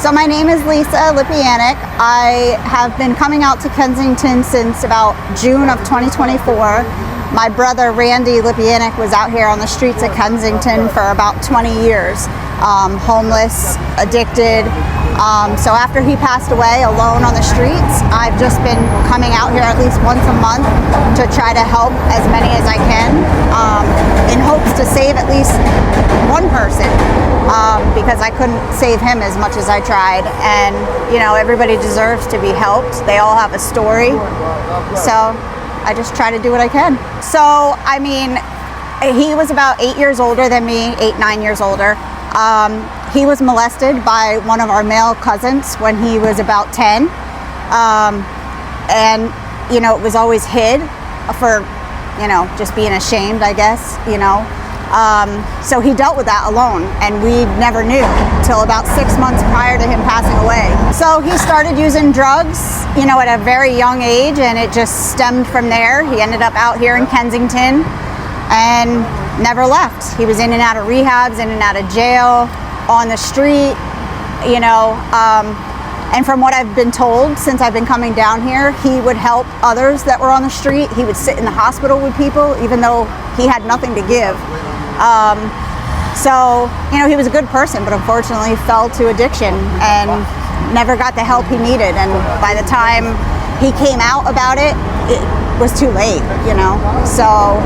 So my name is Lisa Lipianic. I have been coming out to Kensington since about June of 2024. My brother Randy Lipianic was out here on the streets of Kensington for about 20 years, homeless, addicted. So after he passed away alone on the streets, I've just been coming out here at least once a month to try to help as many as I can, in hopes to save at least one person, because I couldn't save him as much as I tried. And you know, everybody deserves to be helped. They all have a story. So I just try to do what I can. So I mean, he was about 8 years older than me, 8-9 years older. He was molested by one of our male cousins when he was about 10. And, you know, it was always hid for, you know, just being ashamed, I guess, you know. So he dealt with that alone, and we never knew till about 6 months prior to him passing away. So he started using drugs, you know, at a very young age, and it just stemmed from there. He ended up out here in Kensington and never left. He was in and out of rehabs, in and out of jail, on the street, you know, and from what I've been told since I've been coming down here, he would help others that were on the street. He would sit in the hospital with people even though he had nothing to give. So, you know, he was a good person, but unfortunately fell to addiction and never got the help he needed. And by the time he came out about it, it was too late, you know. So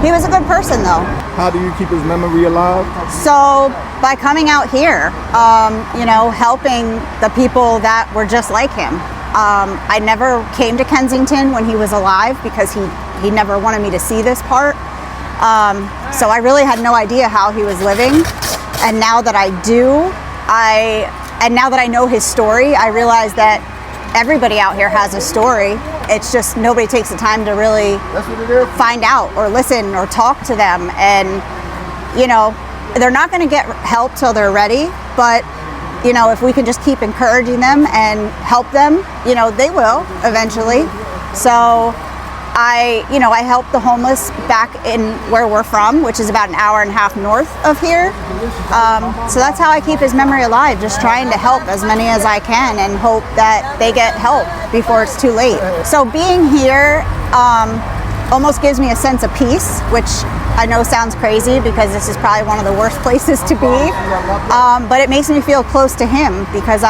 he was a good person, though. How do you keep his memory alive? So by coming out here, you know, helping the people that were just like him. I never came to Kensington when he was alive because he never wanted me to see this part. So I really had no idea how he was living. And now that I do, and now that I know his story, I realize that everybody out here has a story. It's just nobody takes the time to really find out or listen or talk to them. And, you know, they're not going to get help till they're ready. But, you know, if we can just keep encouraging them and help them, you know, they will eventually. So I help the homeless back in where we're from, which is about an hour and a half north of here. So that's how I keep his memory alive, just trying to help as many as I can and hope that they get help before it's too late. So being here almost gives me a sense of peace, which I know sounds crazy because this is probably one of the worst places to be. But it makes me feel close to him because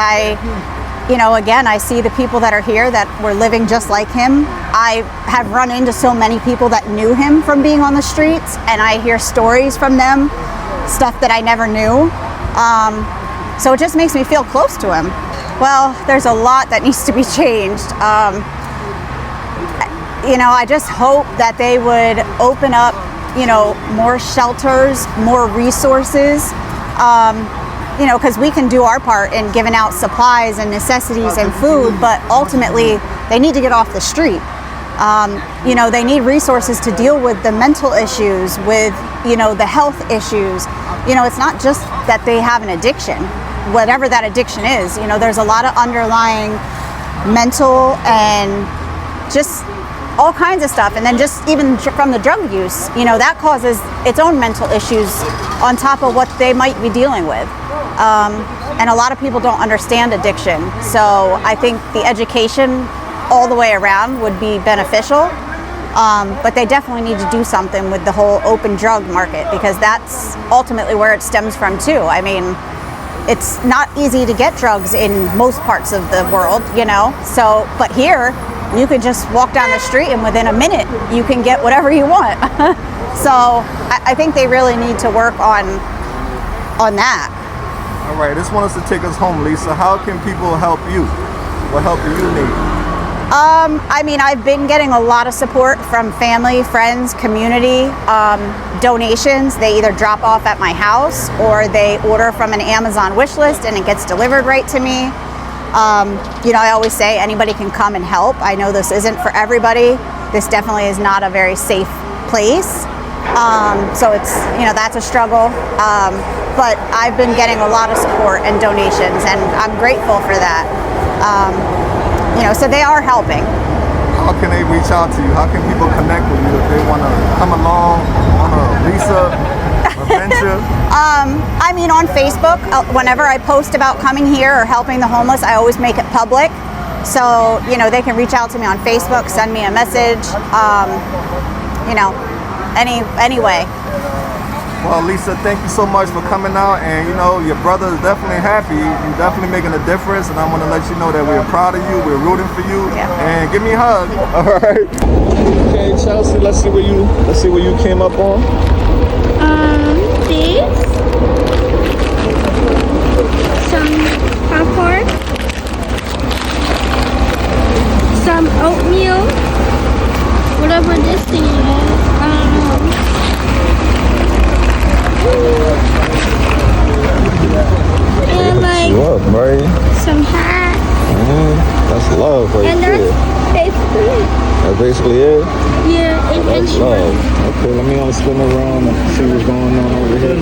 you know, again, I see the people that are here that were living just like him. I have run into so many people that knew him from being on the streets, and I hear stories from them, stuff that I never knew. So it just makes me feel close to him. Well, there's a lot that needs to be changed. You know, I just hope that they would open up, you know, more shelters, more resources. You know, because we can do our part in giving out supplies and necessities and food, but ultimately they need to get off the street. You know, they need resources to deal with the mental issues, with, you know, the health issues. You know, it's not just that they have an addiction, whatever that addiction is. You know, there's a lot of underlying mental and just all kinds of stuff. And then just even from the drug use, you know, that causes its own mental issues on top of what they might be dealing with. And a lot of people don't understand addiction. So I think the education all the way around would be beneficial. But they definitely need to do something with the whole open drug market, because that's ultimately where it stems from too. I mean, it's not easy to get drugs in most parts of the world, you know. So, but here, you can just walk down the street and within a minute you can get whatever you want. So I think they really need to work on that. All right, this one is to take us home, Lisa. How can people help you? What help do you need? I mean, I've been getting a lot of support from family, friends, community, donations. They either drop off at my house or they order from an Amazon wish list and it gets delivered right to me. You know, I always say anybody can come and help. I know this isn't for everybody. This definitely is not a very safe place. So it's, you know, that's a struggle. But I've been getting a lot of support and donations, and I'm grateful for that. You know, so they are helping. How can they reach out to you? How can people connect with you if they want to come along on a Lisa adventure? I mean, on Facebook, whenever I post about coming here or helping the homeless, I always make it public. So, you know, they can reach out to me on Facebook, send me a message, you know, any way. Well, Lisa, thank you so much for coming out, and you know, your brother is definitely happy. You're definitely making a difference, and I want to let you know that we're proud of you, we're rooting for you, and give me a hug. All right. Okay, Chelsea, let's see what you came up on. This. Some popcorn. Some oatmeal. Whatever this thing is. And like Love, right? some hats. That's love right And there. that's basically it. That's basically it. Yeah, and That's insurance. love. Okay, let me spin around and see what's going on over here.